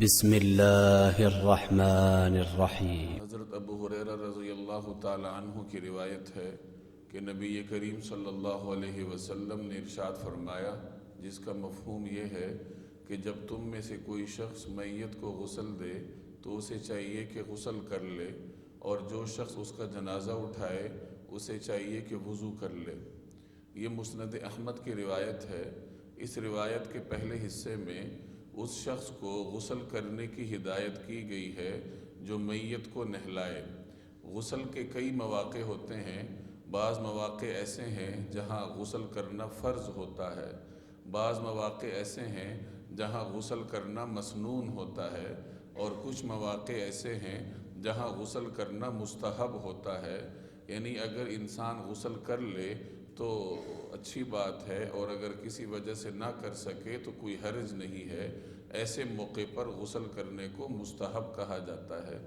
بسم اللہ الرحمن الرحیم۔ حضرت ابو ہریرہ رضی اللہ تعالی عنہ کی روایت ہے کہ نبی کریم صلی اللہ علیہ وسلم نے ارشاد فرمایا، جس کا مفہوم یہ ہے کہ جب تم میں سے کوئی شخص میت کو غسل دے تو اسے چاہیے کہ غسل کر لے، اور جو شخص اس کا جنازہ اٹھائے اسے چاہیے کہ وضو کر لے۔ یہ مسند احمد کی روایت ہے۔ اس روایت کے پہلے حصے میں اس شخص کو غسل کرنے کی ہدایت کی گئی ہے جو میت کو نہلائے۔ غسل کے کئی مواقع ہوتے ہیں۔ بعض مواقع ایسے ہیں جہاں غسل کرنا فرض ہوتا ہے، بعض مواقع ایسے ہیں جہاں غسل کرنا مسنون ہوتا ہے، اور کچھ مواقع ایسے ہیں جہاں غسل کرنا مستحب ہوتا ہے۔ یعنی اگر انسان غسل کر لے تو اچھی بات ہے، اور اگر کسی وجہ سے نہ کر سکے تو کوئی حرج نہیں ہے۔ ایسے موقع پر غسل کرنے کو مستحب کہا جاتا ہے۔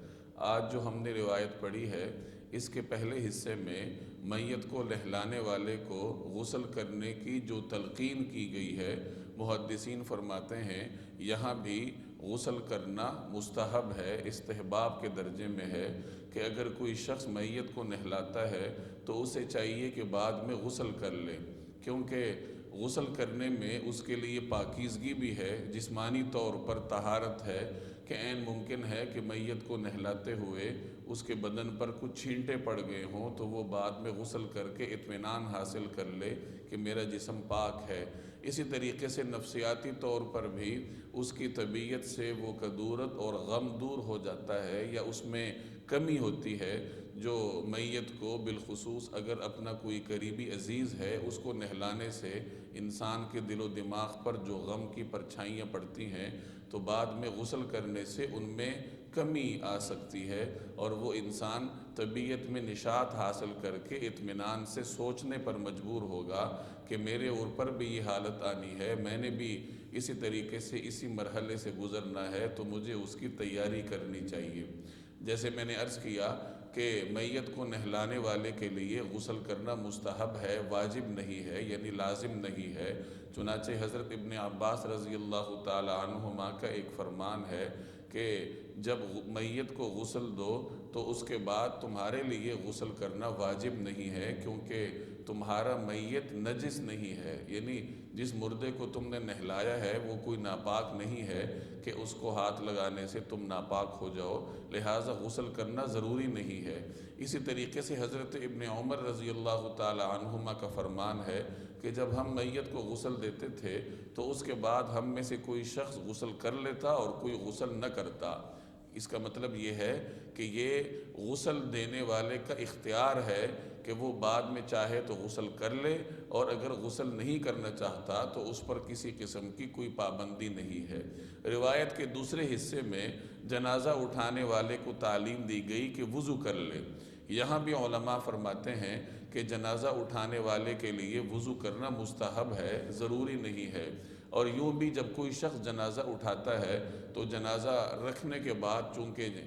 آج جو ہم نے روایت پڑھی ہے، اس کے پہلے حصے میں میت کو نہلانے والے کو غسل کرنے کی جو تلقین کی گئی ہے، محدثین فرماتے ہیں یہاں بھی غسل کرنا مستحب ہے، استحباب کے درجے میں ہے، کہ اگر کوئی شخص میت کو نہلاتا ہے تو اسے چاہیے کہ بعد میں غسل کر لے، کیونکہ غسل کرنے میں اس کے لیے پاکیزگی بھی ہے، جسمانی طور پر طہارت ہے، کہ عین ممکن ہے کہ میت کو نہلاتے ہوئے اس کے بدن پر کچھ چھینٹے پڑ گئے ہوں تو وہ بعد میں غسل کر کے اطمینان حاصل کر لے کہ میرا جسم پاک ہے۔ اسی طریقے سے نفسیاتی طور پر بھی اس کی طبیعت سے وہ کدورت اور غم دور ہو جاتا ہے، یا اس میں کمی ہوتی ہے جو میت کو، بالخصوص اگر اپنا کوئی قریبی عزیز ہے، اس کو نہلانے سے انسان کے دل و دماغ پر جو غم کی پرچھائیاں پڑتی ہیں تو بعد میں غسل کرنے سے ان میں کمی آ سکتی ہے، اور وہ انسان طبیعت میں نشاط حاصل کر کے اطمینان سے سوچنے پر مجبور ہوگا کہ میرے اوپر بھی یہ حالت آنی ہے، میں نے بھی اسی طریقے سے اسی مرحلے سے گزرنا ہے، تو مجھے اس کی تیاری کرنی چاہیے۔ جیسے میں نے عرض کیا کہ میت کو نہلانے والے کے لیے غسل کرنا مستحب ہے، واجب نہیں ہے، یعنی لازم نہیں ہے۔ چنانچہ حضرت ابن عباس رضی اللہ تعالی عنہما کا ایک فرمان ہے کہ جب میت کو غسل دو تو اس کے بعد تمہارے لیے غسل کرنا واجب نہیں ہے، کیونکہ تمہارا میت نجس نہیں ہے، یعنی جس مردے کو تم نے نہلایا ہے وہ کوئی ناپاک نہیں ہے کہ اس کو ہاتھ لگانے سے تم ناپاک ہو جاؤ، لہٰذا غسل کرنا ضروری نہیں ہے۔ اسی طریقے سے حضرت ابن عمر رضی اللہ تعالی عنہما کا فرمان ہے کہ جب ہم میت کو غسل دیتے تھے تو اس کے بعد ہم میں سے کوئی شخص غسل کر لیتا اور کوئی غسل نہ کرتا۔ اس کا مطلب یہ ہے کہ یہ غسل دینے والے کا اختیار ہے کہ وہ بعد میں چاہے تو غسل کر لے، اور اگر غسل نہیں کرنا چاہتا تو اس پر کسی قسم کی کوئی پابندی نہیں ہے۔ روایت کے دوسرے حصے میں جنازہ اٹھانے والے کو تعلیم دی گئی کہ وضو کر لے۔ یہاں بھی علماء فرماتے ہیں کہ جنازہ اٹھانے والے کے لیے وضو کرنا مستحب ہے، ضروری نہیں ہے۔ اور یوں بھی جب کوئی شخص جنازہ اٹھاتا ہے تو جنازہ رکھنے کے بعد چونکہ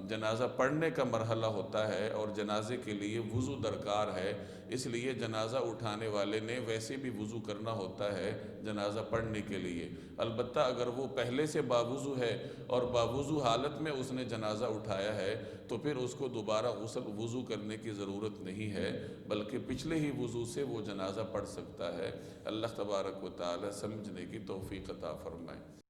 جنازہ پڑھنے کا مرحلہ ہوتا ہے اور جنازے کے لیے وضو درکار ہے، اس لیے جنازہ اٹھانے والے نے ویسے بھی وضو کرنا ہوتا ہے جنازہ پڑھنے کے لیے۔ البتہ اگر وہ پہلے سے باوضو ہے اور باوضو حالت میں اس نے جنازہ اٹھایا ہے تو پھر اس کو دوبارہ وضو کرنے کی ضرورت نہیں ہے، بلکہ پچھلے ہی وضو سے وہ جنازہ پڑھ سکتا ہے۔ اللہ تبارک و تعالی سمجھنے کی توفیق عطا فرمائے۔